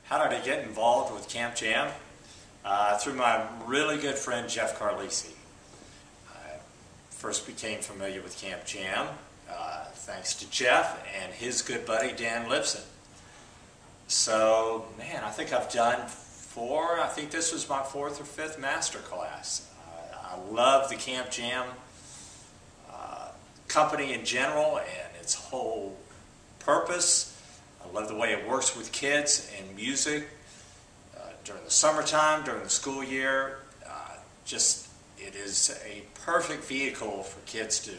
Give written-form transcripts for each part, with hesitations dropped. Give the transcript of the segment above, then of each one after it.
How did I get involved with Camp Jam? Through my really good friend Jeff Carlisi. I first became familiar with Camp Jam thanks to Jeff and his good buddy Dan Lipson. So, man, I think I've done I think this was my fourth or fifth master class. I love the Camp Jam company in general and its whole purpose. I love the way it works with kids and music during the summertime, during the school year. It is a perfect vehicle for kids to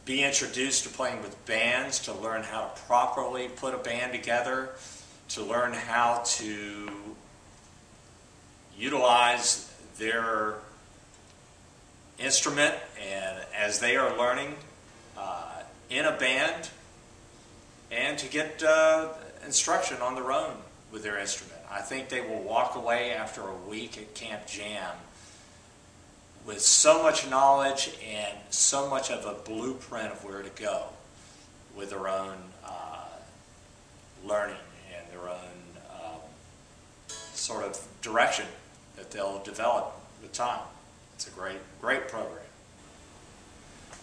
be introduced to playing with bands, to learn how to properly put a band together, to learn how to utilize their instrument and as they are learning in a band, and to get instruction on their own with their instrument. I think they will walk away after a week at Camp Jam with so much knowledge and so much of a blueprint of where to go with their own learning and their own sort of direction that they'll develop with time. It's a great program.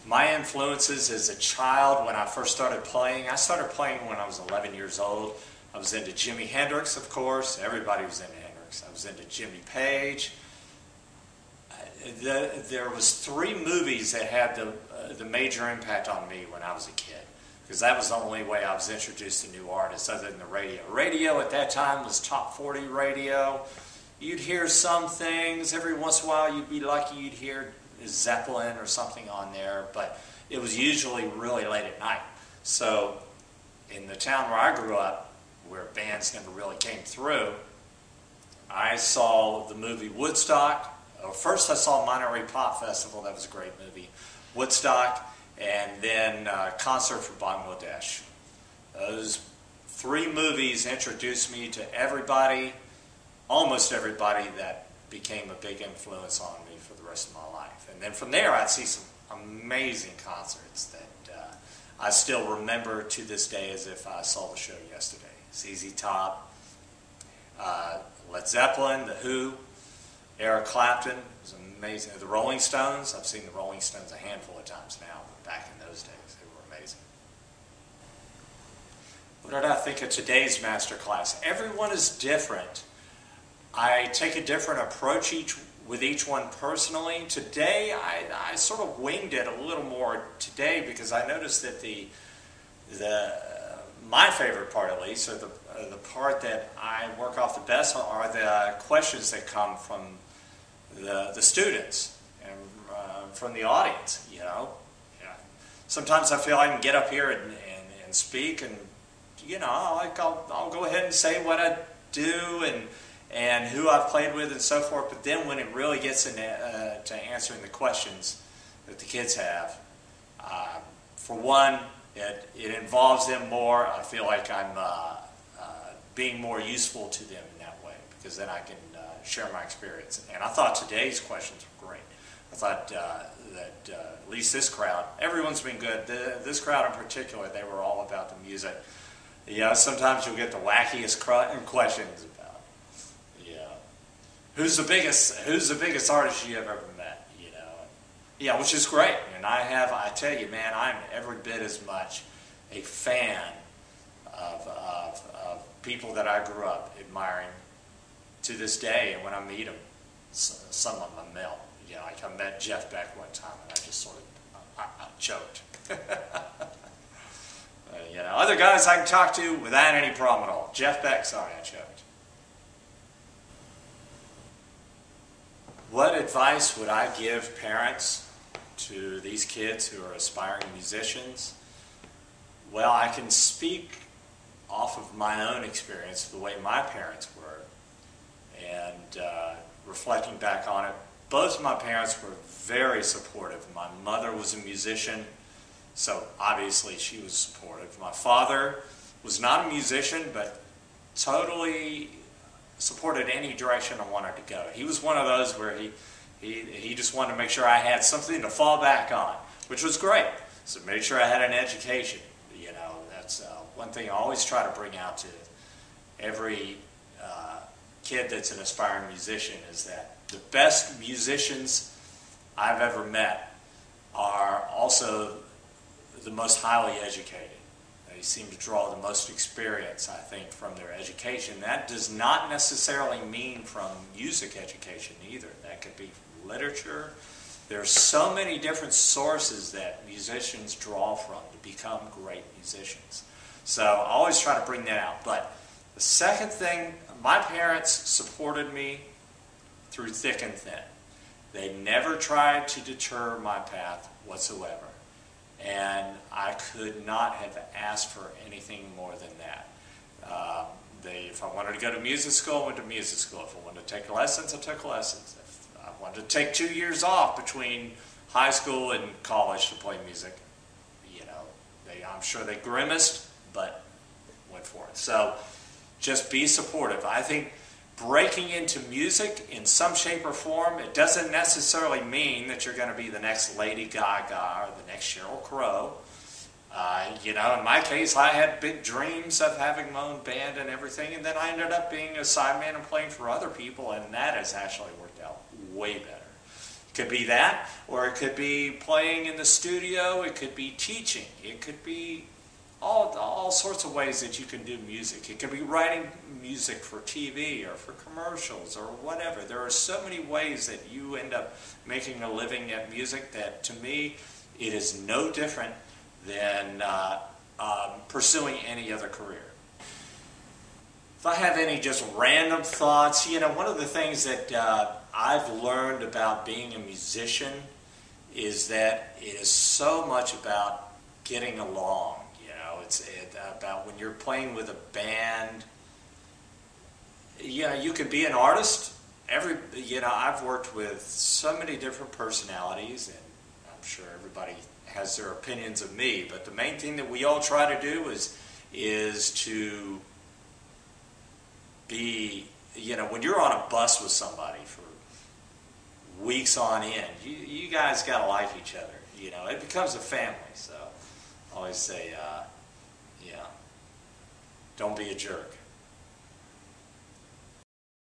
My influences as a child, when I first started playing, I started playing when I was 11 years old. I was into Jimi Hendrix, of course. Everybody was into Hendrix. I was into Jimmy Page. There was 3 movies that had the major impact on me when I was a kid, because that was the only way I was introduced to new artists other than the radio. Radio at that time was top 40 radio. You'd hear some things. Every once in a while you'd be lucky you'd hear Zeppelin or something on there, but it was usually really late at night. So in the town where I grew up, where bands never really came through, I saw the movie Woodstock. First I saw Monterey Pop Festival. That was a great movie. Woodstock, and then Concert for Bangladesh. Those 3 movies introduced me to everybody, almost everybody, that became a big influence on me for the rest of my life. And then from there I'd see some amazing concerts that I still remember to this day as if I saw the show yesterday. ZZ Top, Led Zeppelin, The Who, Eric Clapton was amazing. The Rolling Stones, I've seen the Rolling Stones a handful of times now, but back in those days they were amazing. What did I think of today's master class? Everyone is different. I take a different approach with each one personally. Today I sort of winged it a little more today because I noticed that my favorite part, at least, or the part that I work off the best, are the questions that come from the students and from the audience. You know, sometimes I feel I can get up here and speak, and I'll go ahead and say what I do and who I've played with and so forth. But then when it really gets into to answering the questions that the kids have, for one, it involves them more. I feel like I'm being more useful to them in that way, because then I can share my experience. And I thought today's questions were great. I thought that at least this crowd, everyone's been good. This crowd in particular, they were all about the music. Yeah, sometimes you'll get the wackiest questions about, who's the biggest artist you have ever met, Yeah, which is great. And I tell you, man, I'm every bit as much a fan of people that I grew up admiring to this day. And when I meet them, some of them melt. Like I met Jeff Beck one time, and I just sort of I choked. Other guys I can talk to without any problem at all. Jeff Beck, sorry, I choked. What advice would I give parents to these kids who are aspiring musicians? Well, I can speak off of my own experience, the way my parents were, and reflecting back on it, both of my parents were very supportive. My mother was a musician, so obviously she was supportive. My father was not a musician, but totally supported any direction I wanted to go. He was one of those where he just wanted to make sure I had something to fall back on, which was great. So made sure I had an education. That's one thing I always try to bring out to every kid that's an aspiring musician is that the best musicians I've ever met are also the most highly educated. They seem to draw the most experience, I think, from their education. That does not necessarily mean from music education either. That could be from literature. There are so many different sources that musicians draw from to become great musicians. So I always try to bring that out. But the second thing, my parents supported me through thick and thin. They never tried to deter my path whatsoever. And I could not have asked for anything more than that. If I wanted to go to music school, I went to music school. If I wanted to take lessons, I took lessons. If I wanted to take 2 years off between high school and college to play music, I'm sure they grimaced, but went for it. So just be supportive. I think breaking into music in some shape or form, it doesn't necessarily mean that you're going to be the next Lady Gaga or the next Sheryl Crow. In my case, I had big dreams of having my own band and everything, and then I ended up being a sideman and playing for other people, and that has actually worked out way better. It could be that, or it could be playing in the studio, it could be teaching, it could be all sorts of ways that you can do music. It could be writing music for TV or for commercials or whatever. There are so many ways that you end up making a living at music that, to me, it is no different than pursuing any other career. If I have any just random thoughts, one of the things that I've learned about being a musician is that it is so much about getting along. It's about when you're playing with a band. You can be an artist. I've worked with so many different personalities, and I'm sure everybody has their opinions of me. But the main thing that we all try to do is to be. When you're on a bus with somebody for weeks on end, you guys got to like each other. It becomes a family. So I always say. Don't be a jerk.